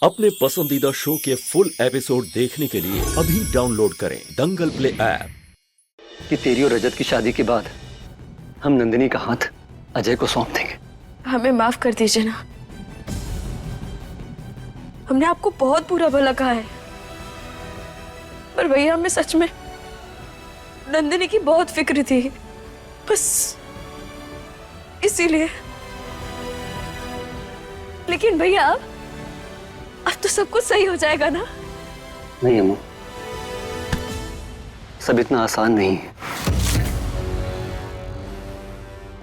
अपने पसंदीदा शो के फुल एपिसोड देखने के लिए अभी डाउनलोड करें दंगल प्ले ऐप। कि तेरी और रजत की शादी के बाद हम नंदिनी का हाथ अजय को सौंप देंगे। हमें माफ कर दीजिए ना, हमने आपको बहुत बुरा भला कहा है, पर भैया हमें सच में नंदिनी की बहुत फिक्र थी, बस इसीलिए। लेकिन भैया अब तो सब कुछ सही हो जाएगा ना? नहीं अम्मू, सब इतना आसान नहीं है।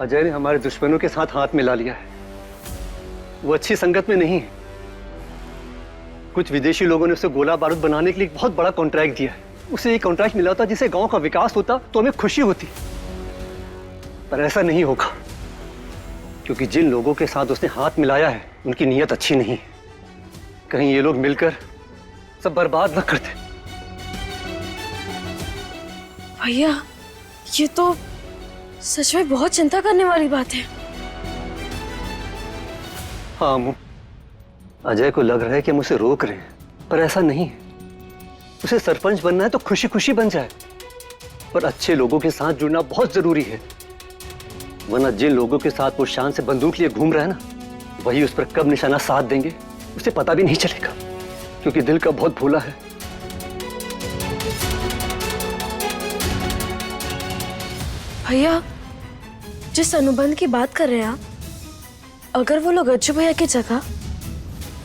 अजय ने हमारे दुश्मनों के साथ हाथ मिला लिया है। वो अच्छी संगत में नहीं है। कुछ विदेशी लोगों ने उसे गोला बारूद बनाने के लिए एक बहुत बड़ा कॉन्ट्रैक्ट दिया है। उसे ये कॉन्ट्रैक्ट मिला होता जिससे गांव का विकास होता तो हमें खुशी होती, पर ऐसा नहीं होगा, क्योंकि जिन लोगों के साथ उसने हाथ मिलाया है उनकी नीयत अच्छी नहीं है। कहीं ये लोग मिलकर सब बर्बाद न कर दें। भैया ये तो सच में बहुत चिंता करने वाली बात है। हाँ अम्मू, अजय को लग रहा है कि हम उसे रोक रहे हैं, पर ऐसा नहीं है। उसे सरपंच बनना है तो खुशी खुशी बन जाए, पर अच्छे लोगों के साथ जुड़ना बहुत जरूरी है, वरना जिन लोगों के साथ वो शान से बंदूक लिए घूम रहा है ना, वही उस पर कब निशाना साध देंगे उसे पता भी नहीं चलेगा, क्योंकि दिल का बहुत भोला है। भैया जिस अनुबंध की बात कर रहे हैं आप, अगर वो लोग अज्जू भैया की जगह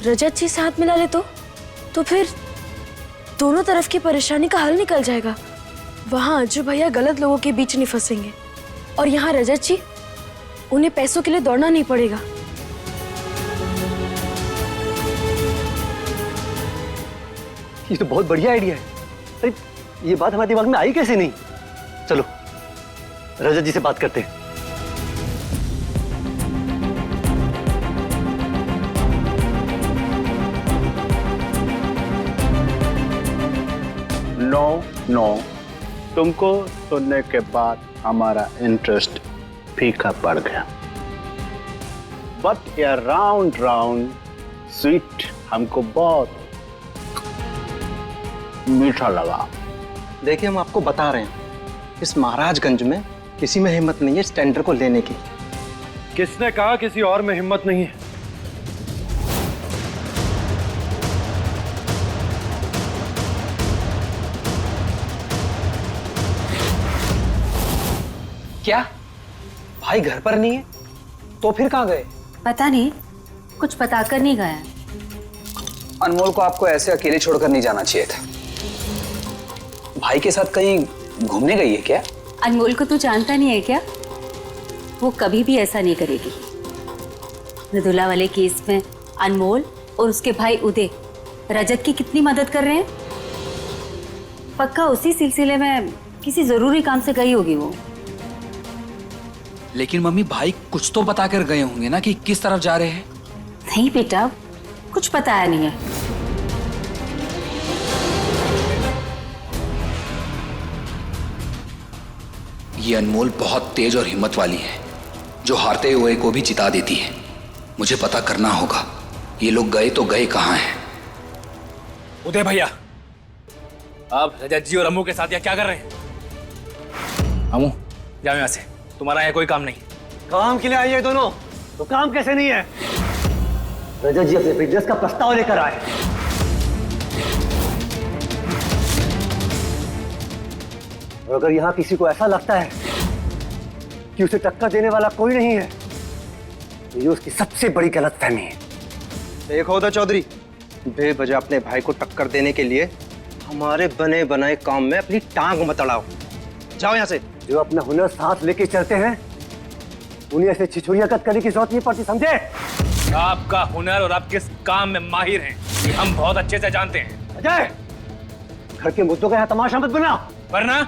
रजत जी से हाथ मिला ले तो फिर दोनों तरफ की परेशानी का हल निकल जाएगा। वहां अज्जू भैया गलत लोगों के बीच नहीं फंसेंगे और यहाँ रजत जी, उन्हें पैसों के लिए दौड़ना नहीं पड़ेगा। ये तो बहुत बढ़िया आइडिया है। अरे ये बात हमारे दिमाग में आई कैसे नहीं? चलो रजत जी से बात करते हैं। नो, तुमको सुनने के बाद हमारा इंटरेस्ट फीका पड़ गया, बट ये राउंड स्वीट हमको बहुत मीठा लगा। देखिए हम आपको बता रहे हैं, इस महाराजगंज में किसी में हिम्मत नहीं है इस टेंडर को लेने की। किसने कहा किसी और में हिम्मत नहीं है? क्या भाई घर पर नहीं है? तो फिर कहाँ गए? पता नहीं, कुछ पता कर नहीं गया। अनमोल को आपको ऐसे अकेले छोड़कर नहीं जाना चाहिए था। भाई के साथ कहीं घूमने गई है क्या? अनमोल को तू जानता नहीं है क्या? वो कभी भी ऐसा नहीं करेगी। मृदुला वाले केस में अनमोल और उसके भाई उदय रजत की कितनी मदद कर रहे हैं। पक्का उसी सिलसिले में किसी जरूरी काम से गई होगी वो। लेकिन मम्मी, भाई कुछ तो बता कर गए होंगे ना कि किस तरफ जा रहे हैं। नहीं बेटा, कुछ बताया नहीं है। ये अनमोल बहुत तेज और हिम्मत वाली है, जो हारते हुए को भी जिता देती है। मुझे पता करना होगा ये लोग गए तो गए कहाँ हैं। उदय भैया, आप रजत जी और अम्मू के साथ यहाँ क्या कर रहे हैं? अम्मू जाओ यहाँ से, तुम्हारा यहाँ कोई काम नहीं। काम के लिए आई है दोनों, तो काम कैसे नहीं है? रजत जी अपने बिजनेस का प्रस्ताव लेकर आए। और अगर यहां किसी को ऐसा लगता है कि उसे टक्कर देने वाला कोई नहीं है, तो ये उसकी सबसे बड़ी गलतफहमी है। देखो उदय चौधरी, बेवजह अपने भाई को टक्कर देने के लिए हमारे बने बनाए काम में अपनी टांग मत अड़ाओ। जाओ यहाँ से। जो अपना हुनर साथ लेके चलते हैं उन्हें ऐसे छिछुरियाकत करने की जरूरत नहीं पड़ती, समझे? आपका हुनर और आप किस काम में माहिर हैं ये हम बहुत अच्छे से जानते हैं। अजय, घर के मुद्दों का यहाँ तमाशा मत बना, वरना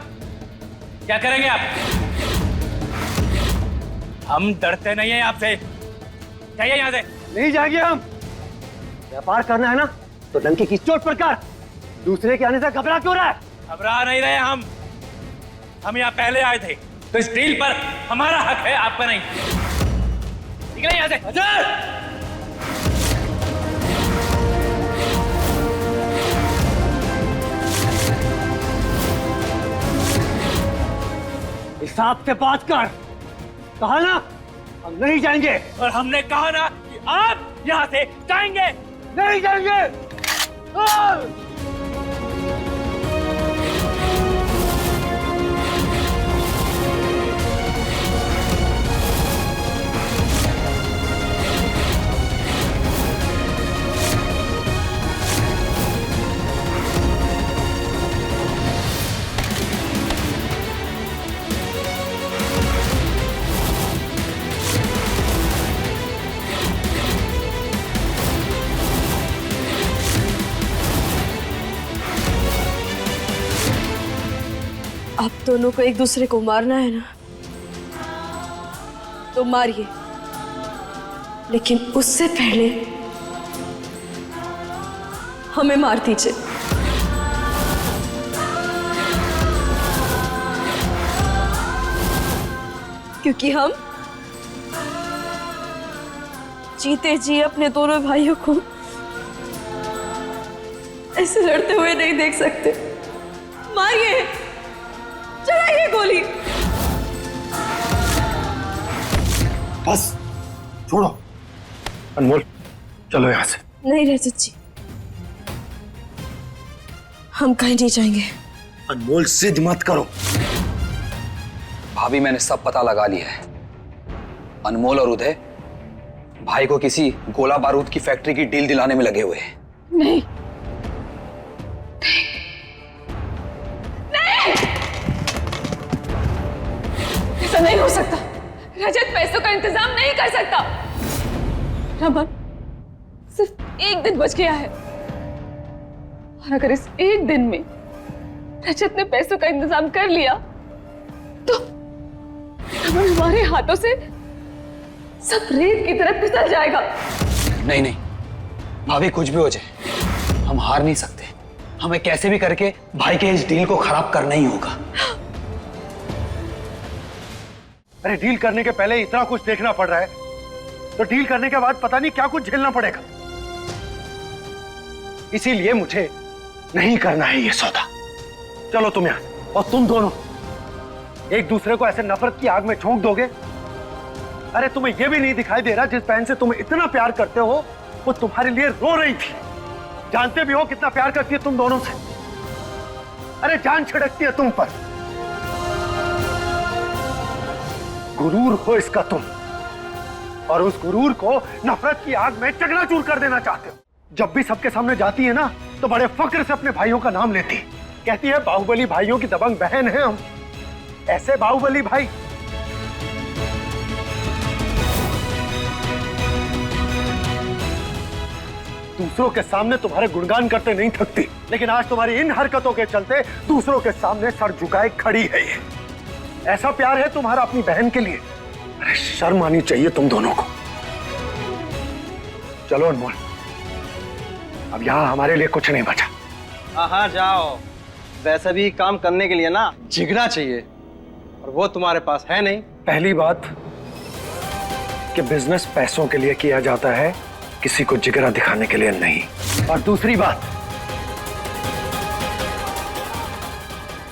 क्या करेंगे आप? हम डरते नहीं हैं आपसे, जाइए यहाँ से। नहीं जाएंगे हम। व्यापार करना है ना तो डंकी की चोट पर कर। दूसरे के आने से घबरा क्यों रहा है? घबरा नहीं रहे हम यहाँ पहले आए थे, तो इस डील पर हमारा हक है, आपका नहीं। निकले यहाँ से। साहब से बात कर। कहा ना हम नहीं जाएंगे। और हमने कहा ना कि आप यहाँ से जाएंगे। नहीं जाएंगे। आप दोनों को एक दूसरे को मारना है ना, तो मारिए, लेकिन उससे पहले हमें मार दीजिए। क्योंकि हम जीते जी अपने दोनों भाइयों को ऐसे लड़ते हुए नहीं देख सकते। मारिए, चलाइए गोली। बस छोड़ो। अनमोल चलो यहाँ से। नहीं रजत जी, हम कहीं नहीं जाएंगे। अनमोल जिद मत करो। भाभी मैंने सब पता लगा लिया है। अनमोल और उदय भाई को किसी गोला बारूद की फैक्ट्री की डील दिलाने में लगे हुए हैं। नहीं, ऐसा नहीं हो सकता। रजत पैसों का इंतजाम नहीं कर सकता। रमन सिर्फ एक दिन बच गया है, और अगर इस एक दिन में रजत ने पैसों का इंतजाम कर लिया तो रमन हमारे हाथों से सब रेत की तरह फिसल जाएगा। नहीं नहीं भाभी, कुछ भी हो जाए हम हार नहीं सकते। हमें कैसे भी करके भाई के इस डील को खराब करना ही होगा। अरे डील करने के पहले इतना कुछ देखना पड़ रहा है, तो डील करने के बाद पता नहीं क्या कुछ झेलना पड़ेगा। इसीलिए मुझे नहीं करना है ये सौदा। चलो तुम यहां, और तुम दोनों एक दूसरे को ऐसे नफरत की आग में झोंक दोगे। अरे तुम्हें यह भी नहीं दिखाई दे रहा जिस बहन से तुम इतना प्यार करते हो वो तुम्हारे लिए रो रही थी। जानते भी हो कितना प्यार करती है तुम दोनों से। अरे जान छिड़कती है तुम पर। गुरूर हो इसका तुम, और उस गुरूर को नफरत की आग में चकनाचूर कर देना चाहते हो। जब भी सबके सामने जाती है ना तो बड़े फक्र से अपने भाइयों का नाम लेती है। कहती है बाहुबली भाइयों की दबंग बहन है हम। ऐसे बाहुबली भाई दूसरों के सामने तुम्हारे गुणगान करते नहीं थकती, लेकिन आज तुम्हारी इन हरकतों के चलते दूसरों के सामने सर झुकाए खड़ी है ये। ऐसा प्यार है तुम्हारा अपनी बहन के लिए। अरे शर्म आनी चाहिए तुम दोनों को। चलो अनमोल, अब यहां हमारे लिए कुछ नहीं बचा। हाँ जाओ। वैसे भी काम करने के लिए ना जिगरा चाहिए, और वो तुम्हारे पास है नहीं। पहली बात कि बिजनेस पैसों के लिए किया जाता है, किसी को जिगरा दिखाने के लिए नहीं। और दूसरी बात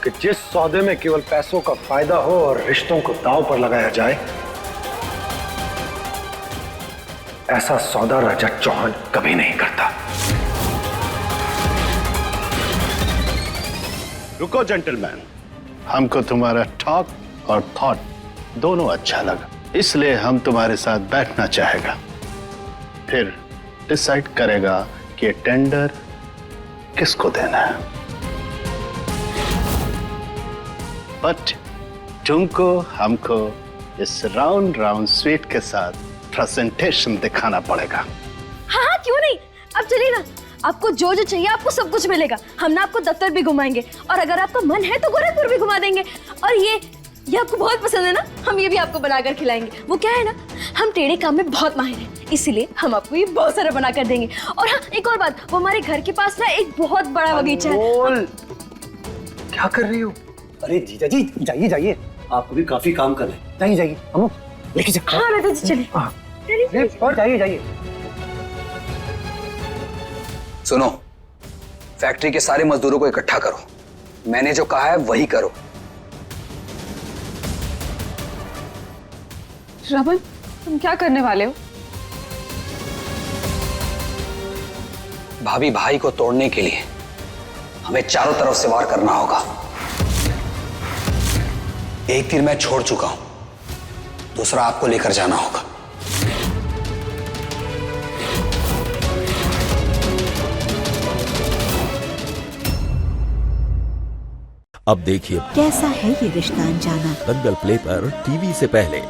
कि जिस सौदे में केवल पैसों का फायदा हो और रिश्तों को दांव पर लगाया जाए, ऐसा सौदा रजत चौहान कभी नहीं करता। रुको जेंटलमैन, हमको तुम्हारा टॉक और थॉट दोनों अच्छा लगा, इसलिए हम तुम्हारे साथ बैठना चाहेगा। फिर डिसाइड करेगा कि टेंडर किसको देना है। बट तुमको हमको इस राउंड राउंड स्वीट के साथ प्रेजेंटेशन दिखाना पड़ेगा। हाँ हाँ, क्यों नहीं। अब चलिए ना, आपको जो जो चाहिए आपको सब कुछ मिलेगा। हम ना आपको दफ्तर भी घुमाएंगे, और अगर आपका मन है तो गोरखपुर भी घुमा देंगे। और ये आपको बहुत पसंद है ना, हम ये भी आपको बनाकर खिलाएंगे। वो क्या है ना, हम टेढ़े काम में बहुत माहिर हैं, इसीलिए हम आपको ये बहुत सारा बनाकर देंगे। और हाँ, एक और बात, वो हमारे घर के पास ना एक बहुत बड़ा बगीचा है। क्या कर रही हो? अरे जीजा जी जाइए जाइए, आपको भी काफी काम करना है। जाइए जाइए, हम लेके चलते हैं। हाँ राजा जी चलिए। और जाइए जाइए। सुनो, फैक्ट्री के सारे मजदूरों को इकट्ठा करो। मैंने जो कहा है वही करो। रमन, तुम क्या करने वाले हो? भाभी, भाई को तोड़ने के लिए हमें चारों तरफ से वार करना होगा। एक तीर मैं छोड़ चुका हूं, दूसरा आपको लेकर जाना होगा। अब देखिए कैसा है ये रिश्ता अनजाना। दंगल प्ले पर टीवी से पहले।